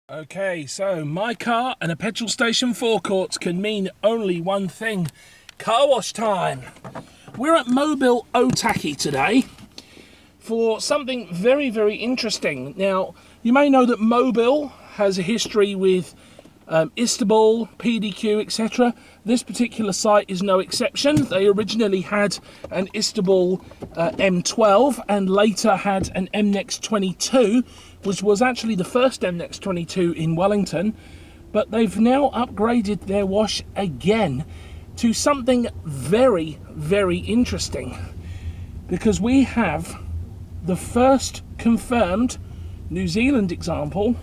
Okay, so my car and a petrol station forecourt can mean only one thing: car wash time. We're at Mobil Otaki today for something very, very interesting. Now, you may know that Mobil has a history with Istobal, PDQ, etc. This particular site is no exception. They originally had an Istobal M12 and later had an M'Nex 22, which was actually the first M'Nex 22 in Wellington, but they've now upgraded their wash again to something very, very interesting, because we have the first confirmed New Zealand example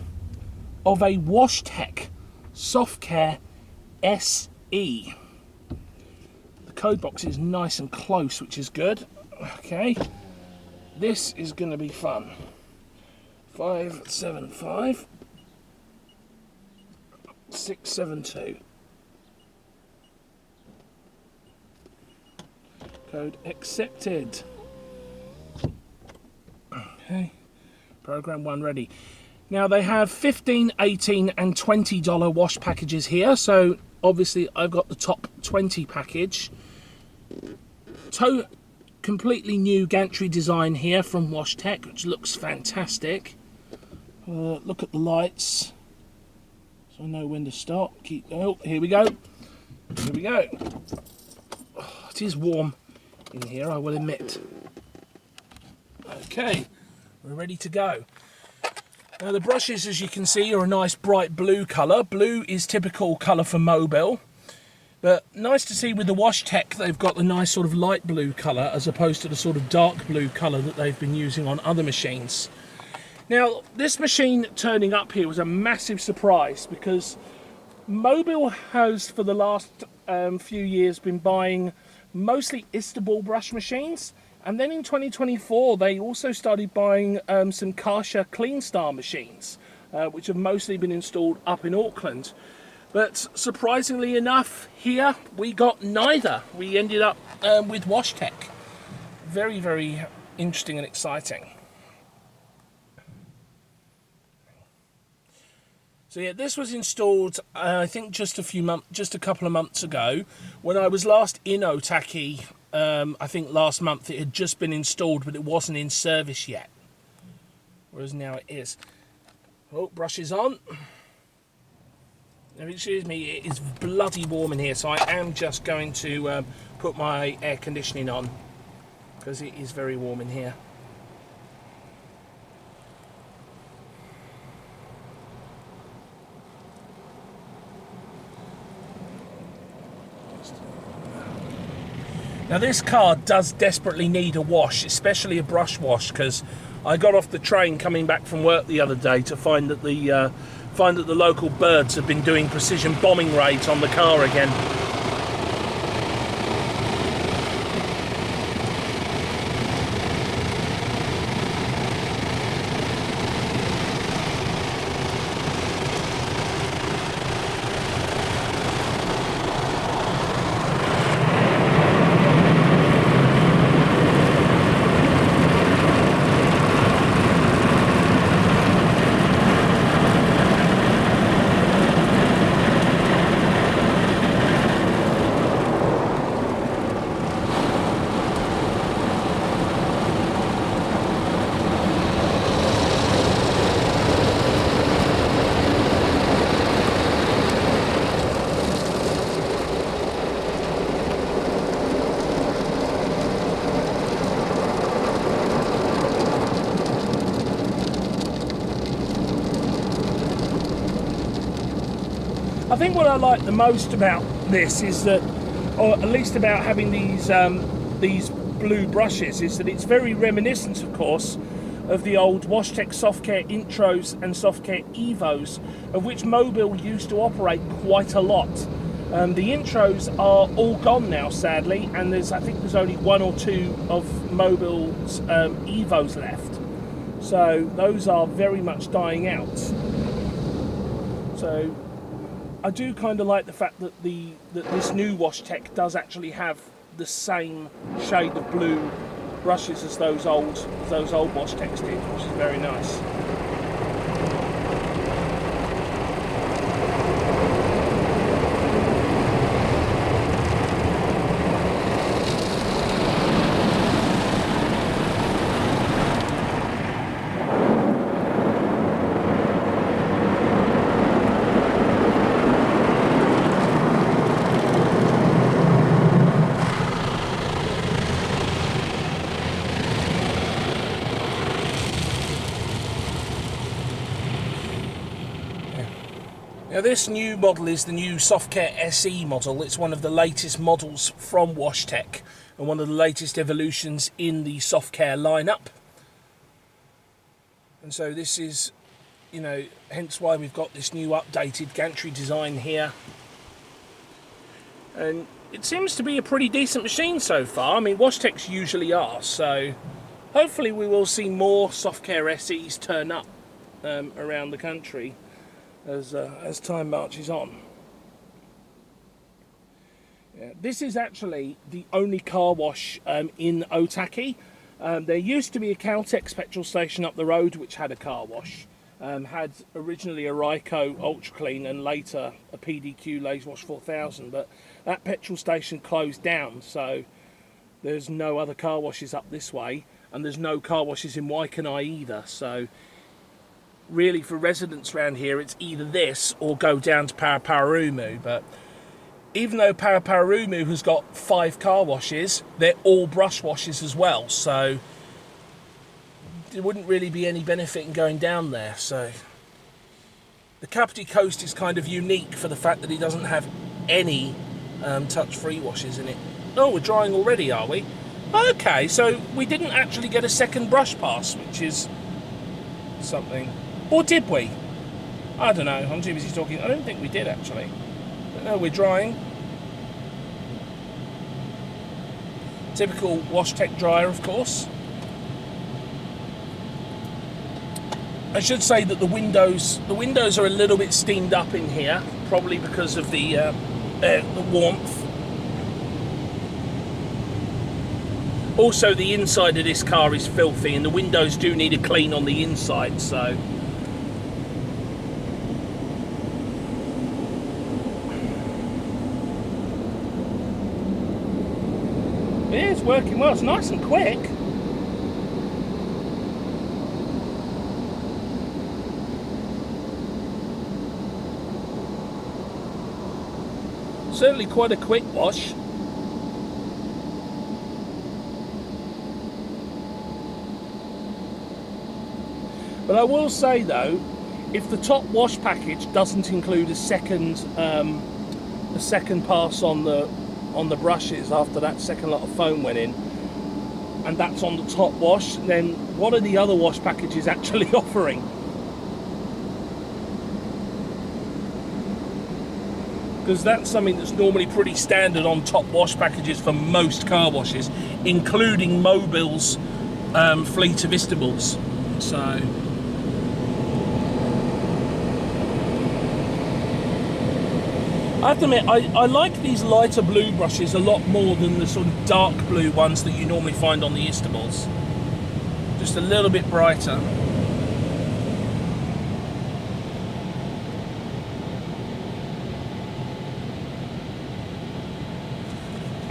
of a WashTec SoftCare SE. The code box is nice and close, which is good. Okay, this is going to be fun. 575 672. Code accepted. Okay, program 1 ready. Now they have $15, $18 and $20 wash packages here, so obviously I've got the top 20 package. Completely new gantry design here from WashTec, which looks fantastic. Look at the lights, so I know when to stop. Oh, here we go. Here we go. Oh, it is warm in here, I will admit. Okay, we're ready to go. Now the brushes, as you can see, are a nice bright blue colour. Blue is typical colour for Mobil, but nice to see with the WashTec they've got the nice sort of light blue colour as opposed to the sort of dark blue colour that they've been using on other machines. Now this machine turning up here was a massive surprise, because Mobil has for the last few years been buying mostly Istobal brush machines. And then in 2024, they also started buying some Karcher Clean Star machines, which have mostly been installed up in Auckland. But surprisingly enough, here we got neither. We ended up with WashTec. Very, very interesting and exciting. So yeah, this was installed, I think, just a couple of months ago, when I was last in Otaki. I think last month it had just been installed, but it wasn't in service yet, whereas now it is. Oh, brush is on. Now, excuse me, it is bloody warm in here, so I am just going to put my air conditioning on, because it is very warm in here. Now this car does desperately need a wash, especially a brush wash, because I got off the train coming back from work the other day to find that the local birds have been doing precision bombing raids on the car again. I think what I like the most about this is that, or at least about having these blue brushes, is that it's very reminiscent, of course, of the old WashTec SoftCare Intros and SoftCare Evos, of which Mobil used to operate quite a lot. The Intros are all gone now, sadly, and I think there's only 1 or 2 of Mobil's Evos left. So those are very much dying out. So I do kind of like the fact that this new WashTec does actually have the same shade of blue brushes as those old WashTecs did, which is very nice. Now this new model is the new SoftCare SE model. It's one of the latest models from WashTec and one of the latest evolutions in the SoftCare lineup. And so this is, you know, hence why we've got this new updated gantry design here. And it seems to be a pretty decent machine so far. I mean, WashTecs usually are, so hopefully we will see more SoftCare SEs turn up around the country as time marches on. Yeah, this is actually the only car wash in Otaki. There used to be a Caltex petrol station up the road which had a car wash. Had originally a Ryco Ultra Clean and later a PDQ Laser Wash 4000, but that petrol station closed down, so there's no other car washes up this way, and there's no car washes in Waikanae either. So really for residents around here it's either this or go down to Paraparaumu. But even though Paraparaumu has got 5 car washes, they're all brush washes as well, so there wouldn't really be any benefit in going down there. So the Kapiti Coast is kind of unique for the fact that it doesn't have any touch-free washes in it. Oh, we're drying already, are we? Okay, so we didn't actually get a second brush pass, which is something. Or did we? I don't know, I'm too busy talking. I don't think we did actually. But no, we're drying. Typical WashTec dryer, of course. I should say that the windows are a little bit steamed up in here, probably because of the warmth. Also, the inside of this car is filthy, and the windows do need a clean on the inside. So yeah, it's working well. It's nice and quick. Certainly quite a quick wash. But I will say though, if the top wash package doesn't include a second pass on the brushes after that second lot of foam went in, and that's on the top wash, then what are the other wash packages actually offering? Because that's something that's normally pretty standard on top wash packages for most car washes, including Mobil's fleet of Istobals. So I have to admit, I like these lighter blue brushes a lot more than the sort of dark blue ones that you normally find on the Istobals. Just a little bit brighter.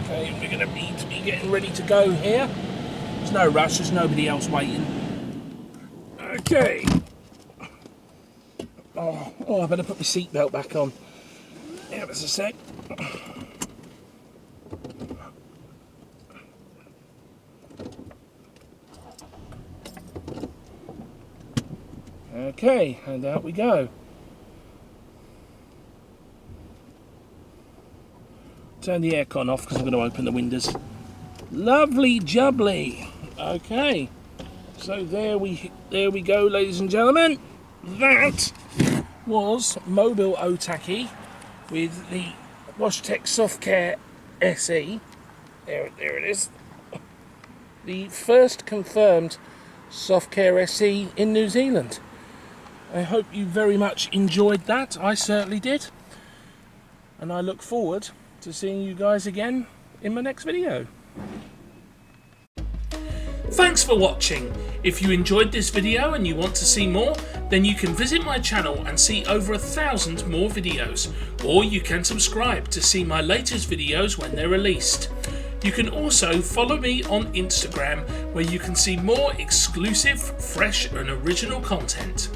Okay, we're going to need to be getting ready to go here. There's no rush, there's nobody else waiting. Okay. Oh, I better put my seatbelt back on. Yeah, that's a sec. Okay, and out we go. Turn the aircon off because I'm going to open the windows. Lovely jubbly. Okay, so there we go, ladies and gentlemen. That was Mobil Otaki with the WashTec SoftCare SE. There it is. The first confirmed SoftCare SE in New Zealand. I hope you very much enjoyed that. I certainly did. And I look forward to seeing you guys again in my next video. Thanks for watching. If you enjoyed this video and you want to see more, then you can visit my channel and see over 1,000 more videos, or you can subscribe to see my latest videos when they're released. You can also follow me on Instagram, where you can see more exclusive, fresh and original content.